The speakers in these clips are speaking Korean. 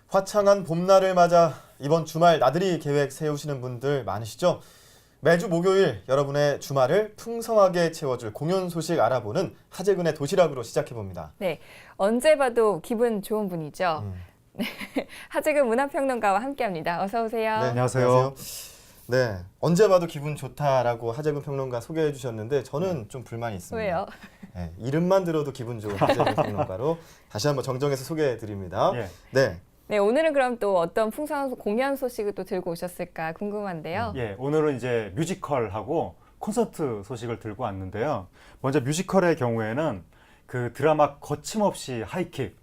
화창한 봄날을 맞아 이번 주말 나들이 계획 세우시는 분들 많으시죠? 매주 목요일 여러분의 주말을 풍성하게 채워줄 공연 소식 알아보는 하재근의 도시락으로 시작해봅니다. 네, 언제 봐도 기분 좋은 분이죠. 하재근 문화평론가와 함께합니다. 어서 오세요. 네, 안녕하세요. 네, 언제 봐도 기분 좋다라고 하재근 평론가 소개해 주셨는데 저는 좀 불만이 있습니다. 왜요? 네, 이름만 들어도 기분 좋은 하재근 평론가로 다시 한번 정정해서 소개해 드립니다. 예. 네. 네, 오늘은 그럼 또 어떤 풍성한 공연 소식을 또 들고 오셨을까 궁금한데요. 예, 오늘은 이제 뮤지컬하고 콘서트 소식을 들고 왔는데요. 먼저 뮤지컬의 경우에는 그 드라마 거침없이 하이킥,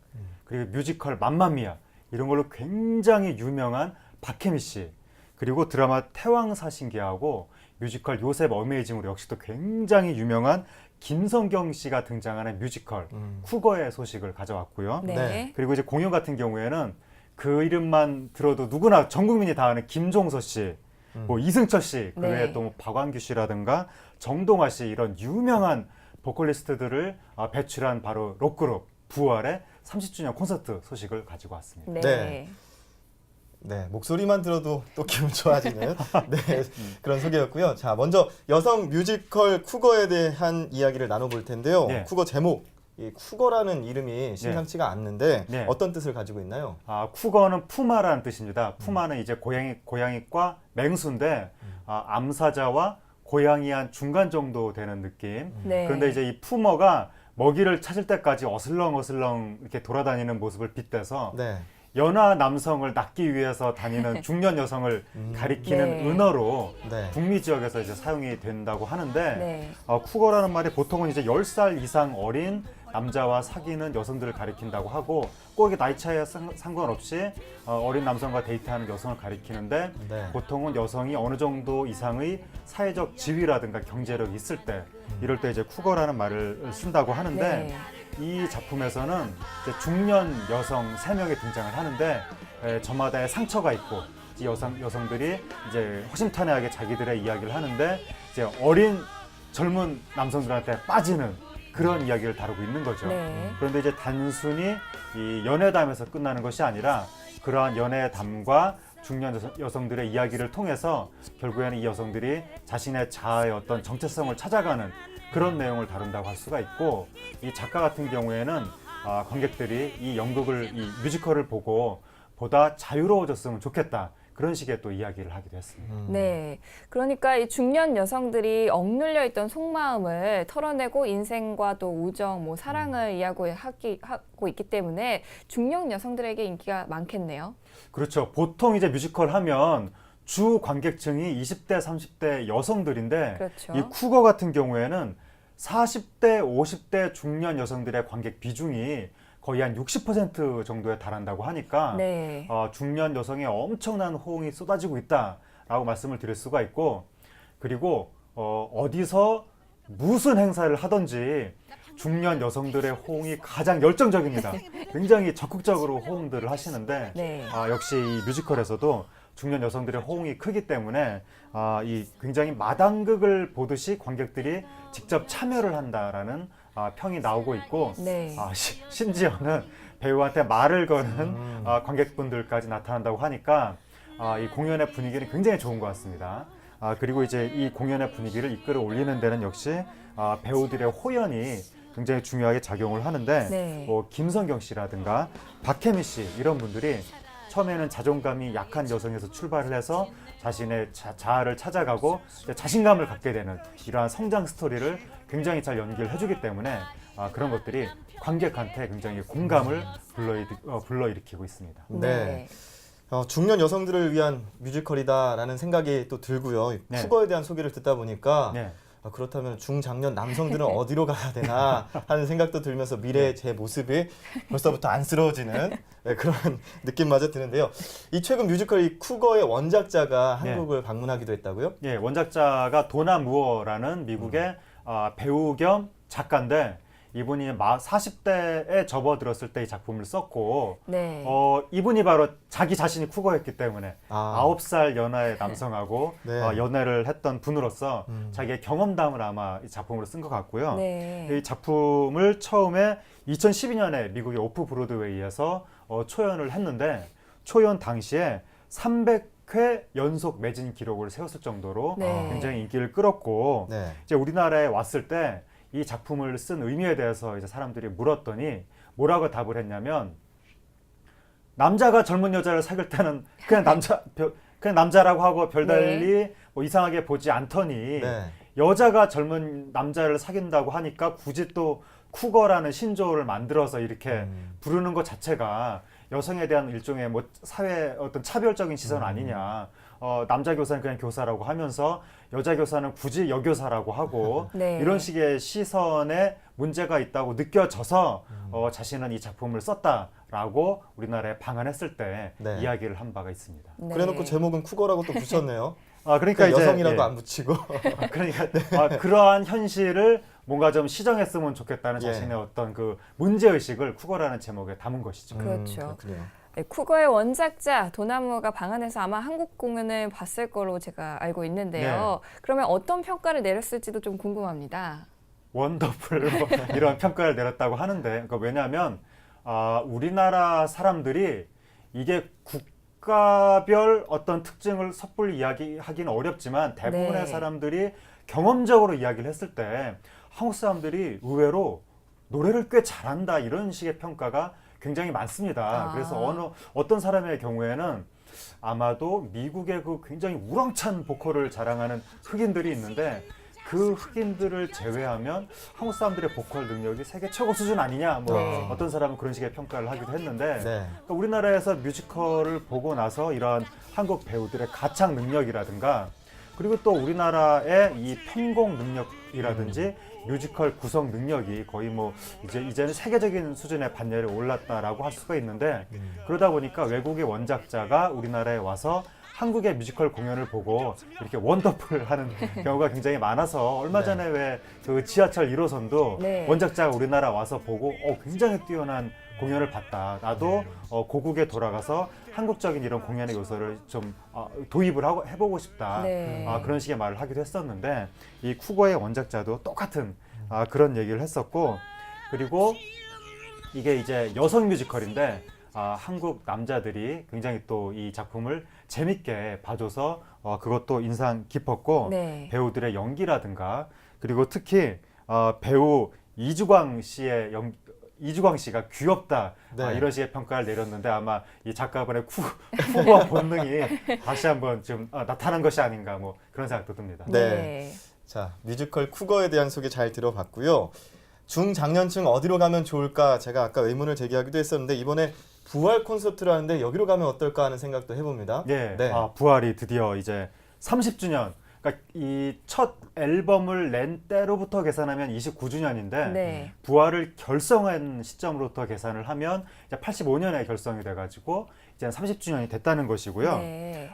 그리고 뮤지컬 맘마미아 이런 걸로 굉장히 유명한 박혜미 씨, 그리고 드라마 태왕사신기하고 뮤지컬 요셉 어메이징으로 역시 또 굉장히 유명한 김성경 씨가 등장하는 뮤지컬 쿠거의 소식을 가져왔고요. 네. 네. 그리고 이제 공연 같은 경우에는 그 이름만 들어도 누구나 전 국민이 다 아는 김종서 씨, 뭐 이승철 씨, 그 외에 네. 또 박완규 씨라든가 정동아 씨 이런 유명한 보컬리스트들을 배출한 바로 록그룹 부활의 30주년 콘서트 소식을 가지고 왔습니다. 네. 네. 네, 목소리만 들어도 또 기분 좋아지는 네, 그런 소개였고요. 자, 먼저 여성 뮤지컬 쿠거에 대한 이야기를 나눠볼 텐데요. 네. 쿠거 제목, 이 쿠거라는 이름이 심상치가 않는데 네. 어떤 뜻을 가지고 있나요? 쿠거는 푸마라는 뜻입니다. 푸마는 이제 고양이과 맹수인데 암사자와 고양이 한 중간 정도 되는 느낌. 네. 그런데 이제 이 푸머가 먹이를 찾을 때까지 어슬렁어슬렁 이렇게 돌아다니는 모습을 빗대서 네. 연하 남성을 낳기 위해서 다니는 중년 여성을 가리키는 네. 은어로 네. 북미 지역에서 이제 사용이 된다고 하는데 네. 쿠거라는 말이 보통은 이제 10살 이상 어린 남자와 사귀는 여성들을 가리킨다고 하고 꼭 이게 나이 차이에 상관없이 어린 남성과 데이트하는 여성을 가리키는데 네. 보통은 여성이 어느 정도 이상의 사회적 지위라든가 경제력이 있을 때 이럴 때 이제 쿠거라는 말을 쓴다고 하는데 네. 이 작품에서는 이제 중년 여성 3명이 등장을 하는데 저마다의 상처가 있고 이 여성들이 이제 허심탄회하게 자기들의 이야기를 하는데 이제 어린 젊은 남성들한테 빠지는 그런 이야기를 다루고 있는 거죠. 네. 그런데 이제 단순히 이 연애담에서 끝나는 것이 아니라 그러한 연애담과 중년 여성들의 이야기를 통해서 결국에는 이 여성들이 자신의 자아의 어떤 정체성을 찾아가는 그런 내용을 다룬다고 할 수가 있고 이 작가 같은 경우에는 관객들이 이 뮤지컬을 보고 보다 자유로워졌으면 좋겠다. 그런 식의 또 이야기를 하기도 했습니다. 네. 그러니까 이 중년 여성들이 억눌려 있던 속마음을 털어내고 인생과 또 우정, 뭐 사랑을 이야기하고 있기 때문에 중년 여성들에게 인기가 많겠네요. 그렇죠. 보통 이제 뮤지컬 하면 주 관객층이 20대, 30대 여성들인데 그렇죠. 이 쿠거 같은 경우에는 40대, 50대 중년 여성들의 관객 비중이 거의 한 60% 정도에 달한다고 하니까 네. 중년 여성의 엄청난 호응이 쏟아지고 있다라고 말씀을 드릴 수가 있고 그리고 어디서 무슨 행사를 하든지 중년 여성들의 호응이 가장 열정적입니다. 굉장히 적극적으로 호응들을 하시는데 네. 역시 이 뮤지컬에서도 중년 여성들의 호응이 크기 때문에 이 굉장히 마당극을 보듯이 관객들이 직접 참여를 한다라는 평이 나오고 있고 네. 심지어는 배우한테 말을 거는 관객분들까지 나타난다고 하니까 이 공연의 분위기는 굉장히 좋은 것 같습니다. 그리고 이제 이 공연의 분위기를 이끌어 올리는 데는 역시 배우들의 호연이 굉장히 중요하게 작용을 하는데 네. 뭐 김성경 씨라든가 박혜미 씨 이런 분들이 처음에는 자존감이 약한 여성에서 출발을 해서 자신의 자아를 찾아가고 자신감을 갖게 되는 이러한 성장 스토리를 굉장히 잘 연기를 해주기 때문에 그런 것들이 관객한테 굉장히 공감을 불러일으키고 있습니다. 네. 중년 여성들을 위한 뮤지컬이다라는 생각이 또 들고요. 네. 쿠거에 대한 소개를 듣다 보니까 네. 그렇다면 중장년 남성들은 어디로 가야 되나 하는 생각도 들면서 미래의 제 모습이 벌써부터 안쓰러워지는 그런 느낌마저 드는데요. 이 최근 뮤지컬 이 쿠거의 원작자가 한국을 방문하기도 했다고요? 예, 원작자가 도나 무어라는 미국의 배우 겸 작가인데 이분이 40대에 접어들었을 때 이 작품을 썼고 네. 이분이 바로 자기 자신이 쿠거였기 때문에 아. 9살 연하의 남성하고 네. 연애를 했던 분으로서 자기의 경험담을 아마 이 작품으로 쓴 것 같고요. 네. 이 작품을 처음에 2012년에 미국의 오프 브로드웨이에서 초연을 했는데 초연 당시에 300회 연속 매진 기록을 세웠을 정도로 네. 굉장히 인기를 끌었고 네. 이제 우리나라에 왔을 때 이 작품을 쓴 의미에 대해서 이제 사람들이 물었더니 뭐라고 답을 했냐면 남자가 젊은 여자를 사귈 때는 그냥 남자라고 하고 별달리 뭐 이상하게 보지 않더니 네. 여자가 젊은 남자를 사귄다고 하니까 굳이 또 쿠거라는 신조어를 만들어서 이렇게 부르는 것 자체가 여성에 대한 일종의 뭐 사회 어떤 차별적인 시선 아니냐. 남자 교사는 그냥 교사라고 하면서 여자 교사는 굳이 여교사라고 하고 네. 이런 식의 시선에 문제가 있다고 느껴져서 자신은 이 작품을 썼다라고 우리나라에 방한했을 때 네. 이야기를 한 바가 있습니다. 네. 그래놓고 제목은 쿠거라고 또 붙였네요. 그러니까 이제 여성이라고 예. 안 붙이고. 그러니까 그러한 현실을 뭔가 좀 시정했으면 좋겠다는 예. 자신의 어떤 그 문제 의식을 쿠거라는 제목에 담은 것이죠. 그렇죠. 그렇군요. 네, 쿠거의 원작자 도나무가 방한해서 아마 한국 공연을 봤을 거로 제가 알고 있는데요. 그러면 어떤 평가를 내렸을지도 좀 궁금합니다. 원더풀 뭐 이런 평가를 내렸다고 하는데 그러니까 왜냐하면 우리나라 사람들이 이게 국가별 어떤 특징을 섣불리 이야기하기는 어렵지만 대부분의 네. 사람들이 경험적으로 이야기를 했을 때 한국 사람들이 의외로 노래를 꽤 잘한다 이런 식의 평가가 굉장히 많습니다. 그래서 어떤 사람의 경우에는 아마도 미국의 그 굉장히 우렁찬 보컬을 자랑하는 흑인들이 있는데 그 흑인들을 제외하면 한국 사람들의 보컬 능력이 세계 최고 수준 아니냐 뭐 네. 어떤 사람은 그런 식의 평가를 하기도 했는데 네. 그러니까 우리나라에서 뮤지컬을 보고 나서 이러한 한국 배우들의 가창 능력이라든가 그리고 또 우리나라의 이 편곡 능력이라든지 뮤지컬 구성 능력이 거의 뭐 이제는 세계적인 수준의 반열에 올랐다라고 할 수가 있는데 그러다 보니까 외국의 원작자가 우리나라에 와서 한국의 뮤지컬 공연을 보고 이렇게 원더풀 하는 경우가 굉장히 많아서 얼마 전에 왜 그 지하철 1호선도 네. 원작자가 우리나라 와서 보고 굉장히 뛰어난 공연을 봤다. 나도 고국에 돌아가서 한국적인 이런 공연의 요소를 좀 도입을 해보고 싶다. 네. 그런 식의 말을 하기도 했었는데 이 쿠거의 원작자도 똑같은 그런 얘기를 했었고 그리고 이게 이제 여성 뮤지컬인데 한국 남자들이 굉장히 또 이 작품을 재밌게 봐줘서 그것도 인상 깊었고 네. 배우들의 연기라든가 그리고 특히 배우 이주광 씨가 귀엽다 네. 이런 식의 평가를 내렸는데 아마 이 작가분의 쿠거 본능이 다시 한번 좀 나타난 것이 아닌가 뭐 그런 생각도 듭니다. 네. 자, 뮤지컬 쿠거에 대한 소개 잘 들어봤고요. 중장년층 어디로 가면 좋을까? 제가 아까 의문을 제기하기도 했었는데 이번에 부활 콘서트를 하는데 여기로 가면 어떨까 하는 생각도 해봅니다. 예, 네. 부활이 드디어 이제 30주년. 그러니까 이 첫 앨범을 낸 때로부터 계산하면 29주년인데 네. 부활을 결성한 시점으로부터 계산을 하면 이제 85년에 결성이 돼가지고 이제 30주년이 됐다는 것이고요. 네.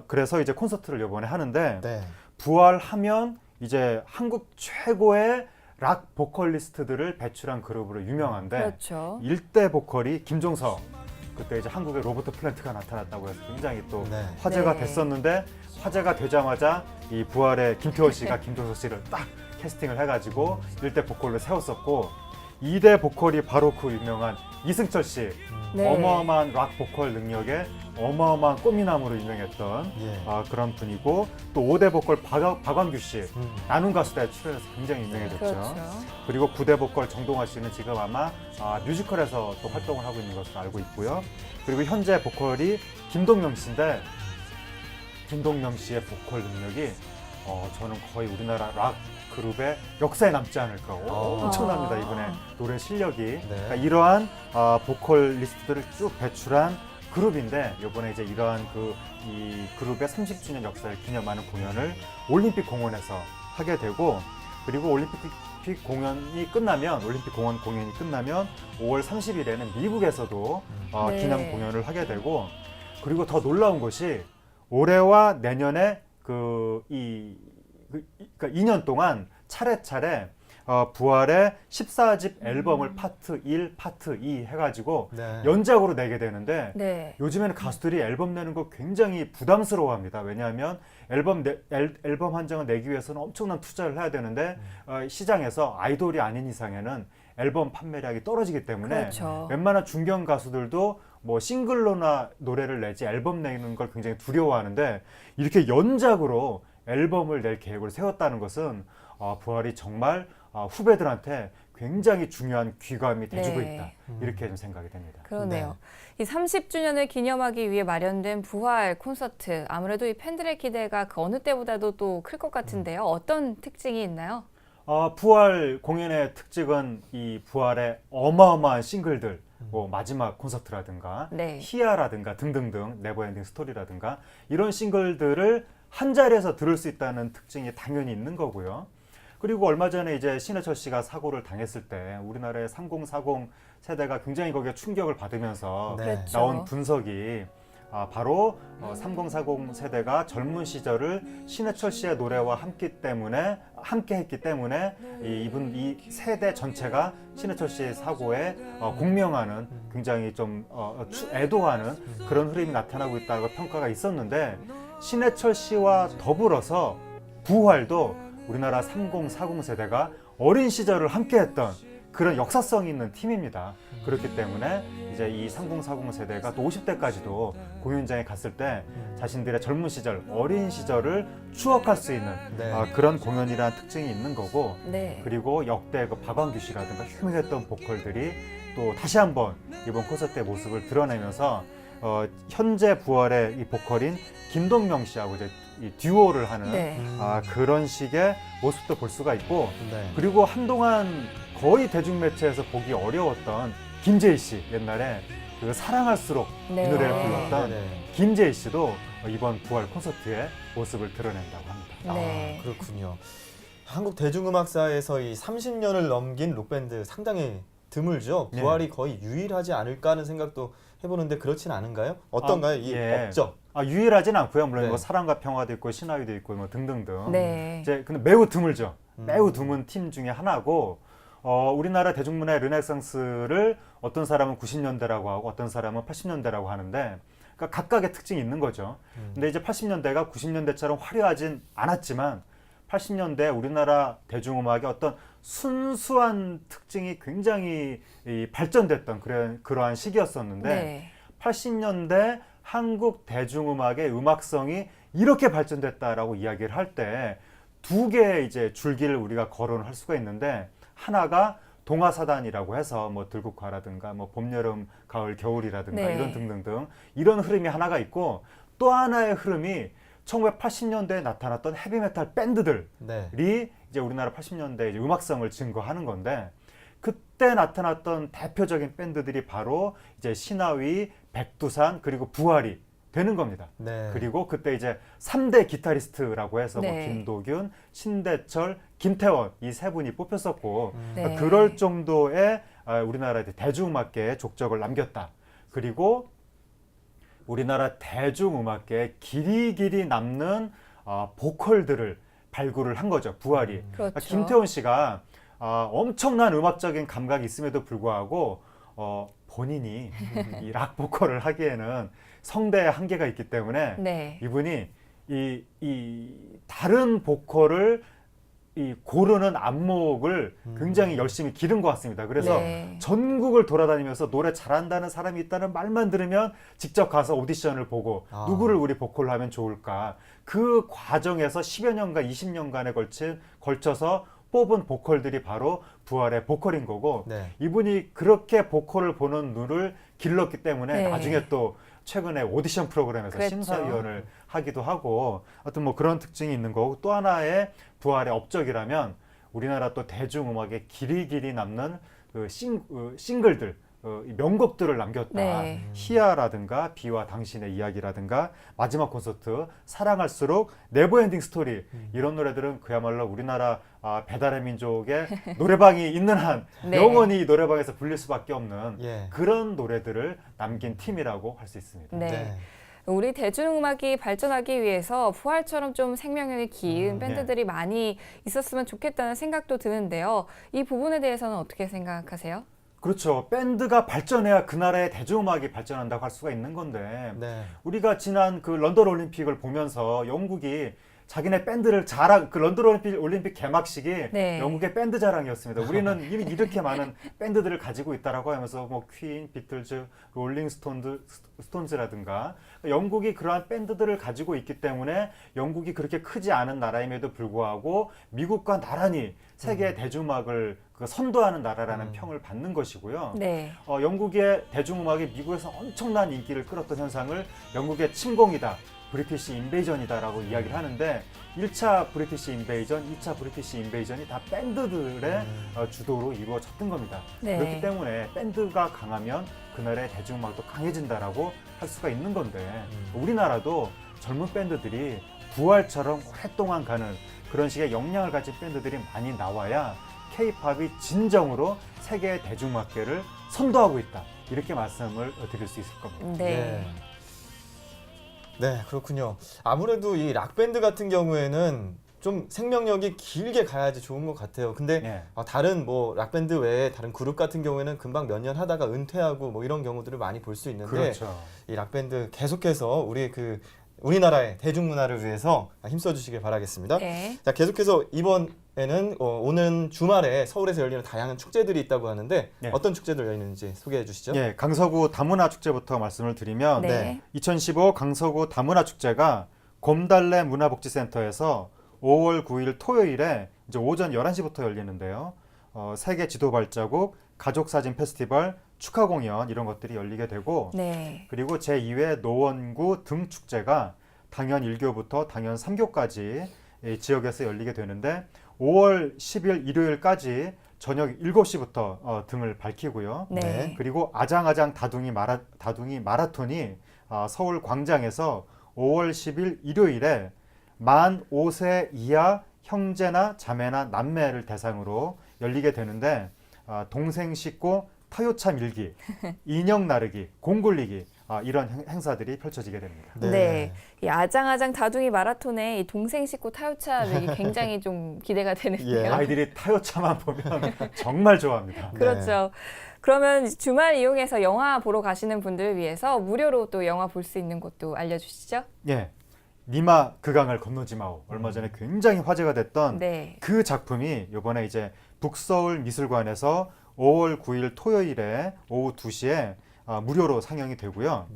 그래서 이제 콘서트를 이번에 하는데 네. 부활하면 이제 한국 최고의 락 보컬리스트들을 배출한 그룹으로 유명한데 그렇죠. 일대 보컬이 김종석. 그때 이제 한국의 로버트 플랜트가 나타났다고 해서 굉장히 또 네. 화제가 네. 됐었는데 화제가 되자마자 이 부활의 김태호 씨가 김종석 씨를 딱 캐스팅을 해가지고 일대 보컬로 세웠었고 2대 보컬이 바로 그 유명한 이승철 씨. 네. 어마어마한 락 보컬 능력에 어마어마한 꽃미남으로 유명했던 예. 그런 분이고 또 5대 보컬 박완규 씨 나눔 가수대에 출연해서 굉장히 유명해졌죠. 그렇죠. 그리고 9대 보컬 정동화 씨는 지금 아마 뮤지컬에서 또 활동을 하고 있는 것으로 알고 있고요. 그리고 현재 보컬이 김동명 씨인데 김동명 씨의 보컬 능력이 저는 거의 우리나라 락 그룹의 역사에 남지 않을까. 엄청납니다. 이번에 노래 실력이. 그러니까 이러한 보컬리스트들을 쭉 배출한 그룹인데 이번에 이제 이러한 이 그룹의 30주년 역사를 기념하는 공연을 올림픽 공원에서 하게 되고 그리고 올림픽 공연이 끝나면 5월 30일에는 미국에서도 네. 기념 공연을 하게 되고 그리고 더 놀라운 것이 올해와 내년에 그러니까 2년 동안 차례차례 부활의 14집 앨범을 파트 1, 파트 2 해가지고 네. 연작으로 내게 되는데 네. 요즘에는 가수들이 앨범 내는 거 굉장히 부담스러워합니다. 왜냐하면 앨범 한 장을 내기 위해서는 엄청난 투자를 해야 되는데 시장에서 아이돌이 아닌 이상에는 앨범 판매량이 떨어지기 때문에 그렇죠. 웬만한 중견 가수들도 뭐 싱글로나 노래를 내지 앨범 내는 걸 굉장히 두려워하는데 이렇게 연작으로 앨범을 낼 계획을 세웠다는 것은 부활이 정말 후배들한테 굉장히 중요한 귀감이 돼주고 네. 있다. 이렇게 좀 생각이 됩니다. 그러네요. 이 30주년을 기념하기 위해 마련된 부활 콘서트. 아무래도 이 팬들의 기대가 그 어느 때보다도 또 클 것 같은데요. 어떤 특징이 있나요? 부활 공연의 특징은 이 부활의 어마어마한 싱글들, 뭐 마지막 콘서트라든가 네. 희야라든가 등등등 네버엔딩 스토리라든가 이런 싱글들을 한 자리에서 들을 수 있다는 특징이 당연히 있는 거고요. 그리고 얼마 전에 이제 신해철 씨가 사고를 당했을 때 우리나라의 3040 세대가 굉장히 거기에 충격을 받으면서 네. 그렇죠. 나온 분석이 바로 3040 세대가 젊은 시절을 신해철 씨의 노래와 함께 했기 때문에 이 세대 전체가 신해철 씨의 사고에 공명하는 굉장히 좀 애도하는 그런 흐름이 나타나고 있다고 평가가 있었는데 신해철 씨와 더불어서 부활도 우리나라 3040 세대가 어린 시절을 함께했던 그런 역사성 있는 팀입니다. 그렇기 때문에 이제 이 3040 세대가 또 50대까지도 공연장에 갔을 때 자신들의 젊은 시절, 어린 시절을 추억할 수 있는 네. 그런 공연이라는 특징이 있는 거고 네. 그리고 역대 그 박완규 씨라든가 유명했던 보컬들이 또 다시 한번 이번 콘서트의 모습을 드러내면서 현재 부활의 이 보컬인 김동명 씨하고 이제 이 듀오를 하는 네. 그런 식의 모습도 볼 수가 있고 네. 그리고 한동안 거의 대중매체에서 보기 어려웠던 김재희 씨 옛날에 그 사랑할수록 네. 이 노래를 불렀던 네. 김재희 씨도 이번 부활 콘서트에 모습을 드러낸다고 합니다. 네. 그렇군요. 한국 대중음악사에서 이 30년을 넘긴 록밴드 상당히 드물죠. 네. 부활이 거의 유일하지 않을까 하는 생각도 해보는데 그렇진 않은가요? 어떤가요? 이 예. 업적. 유일하진 않고요. 물론 네. 뭐 사랑과 평화도 있고 신화위도 있고 뭐 등등등. 네. 이제 근데 매우 드물죠. 매우 드문 팀 중에 하나고 우리나라 대중문화의 르네상스를 어떤 사람은 90년대라고 하고 어떤 사람은 80년대라고 하는데 그러니까 각각의 특징이 있는 거죠. 근데 이제 80년대가 90년대처럼 화려하진 않았지만 80년대 우리나라 대중음악의 어떤 순수한 특징이 굉장히 발전됐던 그러한 시기였었는데 네. 80년대 한국 대중음악의 음악성이 이렇게 발전됐다라고 이야기를 할 때 두 개의 이제 줄기를 우리가 거론을 할 수가 있는데 하나가 동화사단이라고 해서 뭐 들국화라든가 뭐 봄, 여름, 가을, 겨울이라든가 네. 이런 등등등 이런 흐름이 하나가 있고 또 하나의 흐름이 1980년대에 나타났던 헤비메탈 밴드들이 네. 이제 우리나라 80년대 이제 음악성을 증거하는 건데 그때 나타났던 대표적인 밴드들이 바로 이제 신화위, 백두산 그리고 부활이 되는 겁니다. 네. 그리고 그때 이제 3대 기타리스트라고 해서 뭐 네. 김도균, 신대철, 김태원 이 세 분이 뽑혔었고 네. 그럴 정도의 우리나라 대중음악계에 족적을 남겼다. 그리고 우리나라 대중음악계에 길이길이 남는 보컬들을 발굴을 한 거죠. 부활이. 그렇죠. 김태원 씨가 엄청난 음악적인 감각이 있음에도 불구하고 본인이 이 락 보컬을 하기에는 성대의 한계가 있기 때문에 네. 이분이 이 다른 보컬을 고르는 안목을 굉장히 열심히 기른 것 같습니다. 그래서 네. 전국을 돌아다니면서 노래 잘한다는 사람이 있다는 말만 들으면 직접 가서 오디션을 보고 누구를 우리 보컬로 하면 좋을까. 그 과정에서 10여 년간, 20년간에 걸쳐서 뽑은 보컬들이 바로 부활의 보컬인 거고 네. 이분이 그렇게 보컬을 보는 눈을 길렀기 때문에 네. 나중에 또 최근에 오디션 프로그램에서 그랬죠. 심사위원을 하기도 하고 하여튼 뭐 그런 특징이 있는 거고 또 하나의 부활의 업적이라면 우리나라 또 대중음악에 길이길이 남는 그 싱글들 명곡들을 남겼다. 네. 희야라든가 비와 당신의 이야기라든가 마지막 콘서트 사랑할수록 네버엔딩 스토리 이런 노래들은 그야말로 우리나라 배달의 민족의 노래방이 있는 한 네. 영원히 노래방에서 불릴 수밖에 없는 예. 그런 노래들을 남긴 팀이라고 할 수 있습니다. 네. 우리 대중음악이 발전하기 위해서 부활처럼 좀 생명력이 긴 밴드들이 많이 있었으면 좋겠다는 생각도 드는데요. 이 부분에 대해서는 어떻게 생각하세요? 그렇죠. 밴드가 발전해야 그 나라의 대중음악이 발전한다고 할 수가 있는 건데 네. 우리가 지난 그 런던 올림픽을 보면서 영국이 자기네 밴드를 그 런던 올림픽 개막식이 네. 영국의 밴드 자랑이었습니다. 우리는 이미 이렇게 많은 밴드들을 가지고 있다라고 하면서 뭐 퀸, 비틀즈, 롤링 스톤즈라든가 영국이 그러한 밴드들을 가지고 있기 때문에 영국이 그렇게 크지 않은 나라임에도 불구하고 미국과 나란히 세계 대중음악을 선도하는 나라라는 평을 받는 것이고요. 네. 영국의 대중음악이 미국에서 엄청난 인기를 끌었던 현상을 영국의 침공이다, 브리티시 인베이전이다라고 이야기를 하는데 1차 브리티시 인베이전, 2차 브리티시 인베이전이 다 밴드들의 주도로 이루어졌던 겁니다. 네. 그렇기 때문에 밴드가 강하면 그 나라의 대중음악도 강해진다라고 할 수가 있는 건데 우리나라도 젊은 밴드들이 부활처럼 오랫동안 가는 그런 식의 역량을 가진 밴드들이 많이 나와야 K-팝이 진정으로 세계 대중음악계를 선도하고 있다. 이렇게 말씀을 드릴 수 있을 겁니다. 네. 네, 그렇군요. 아무래도 이 락밴드 같은 경우에는 좀 생명력이 길게 가야지 좋은 것 같아요. 근데 네. 다른 뭐 락밴드 외에 다른 그룹 같은 경우에는 금방 몇 년 하다가 은퇴하고 뭐 이런 경우들을 많이 볼 수 있는데 그렇죠. 이 락밴드 계속해서 우리나라의 대중문화를 위해서 힘써 주시길 바라겠습니다. 네. 자, 계속해서 이번에는 오는 주말에 서울에서 열리는 다양한 축제들이 있다고 하는데 네. 어떤 축제들 열리는지 소개해 주시죠. 예, 강서구 다문화 축제부터 말씀을 드리면 네. 2015 강서구 다문화 축제가 곰달래 문화복지센터에서 5월 9일 토요일에 이제 오전 11시부터 열리는데요. 세계 지도 발자국, 가족 사진 페스티벌, 축하 공연 이런 것들이 열리게 되고 네. 그리고 제2회 노원구 등축제가 당연 1교부터 당연 3교까지 지역에서 열리게 되는데 5월 10일 일요일까지 저녁 7시부터 등을 밝히고요. 네. 그리고 아장아장 다둥이 마라톤이 서울 광장에서 5월 10일 일요일에 만 5세 이하 형제나 자매나 남매를 대상으로 열리게 되는데 동생 싣고 타요차 밀기, 인형 나르기, 공 굴리기 이런 행사들이 펼쳐지게 됩니다. 네. 이 아장아장 다둥이 마라톤의 이 동생 싣고 타요차 밀기 굉장히 좀 기대가 되는데요. 예. 아이들이 타요차만 보면 정말 좋아합니다. 그렇죠. 그러면 주말 이용해서 영화 보러 가시는 분들을 위해서 무료로 또 영화 볼 수 있는 곳도 알려주시죠. 예, 니마 그강을 건너지 마오. 얼마 전에 굉장히 화제가 됐던 네. 그 작품이 이번에 이제 북서울 미술관에서 5월 9일 토요일에 오후 2시에 무료로 상영이 되고요.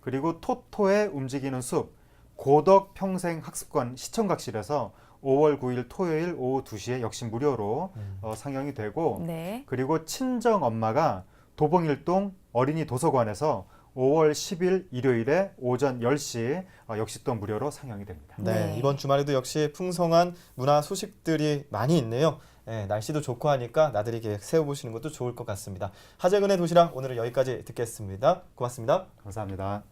그리고 토토의 움직이는 숲 고덕 평생 학습관 시청각실에서 5월 9일 토요일 오후 2시에 역시 무료로 상영이 되고 네. 그리고 친정 엄마가 도봉일동 어린이 도서관에서 5월 10일 일요일에 오전 10시 역시 또 무료로 상영이 됩니다. 네, 네. 이번 주말에도 역시 풍성한 문화 소식들이 많이 있네요. 네, 날씨도 좋고 하니까 나들이 계획 세워보시는 것도 좋을 것 같습니다. 하재근의 도시락 오늘은 여기까지 듣겠습니다. 고맙습니다. 감사합니다.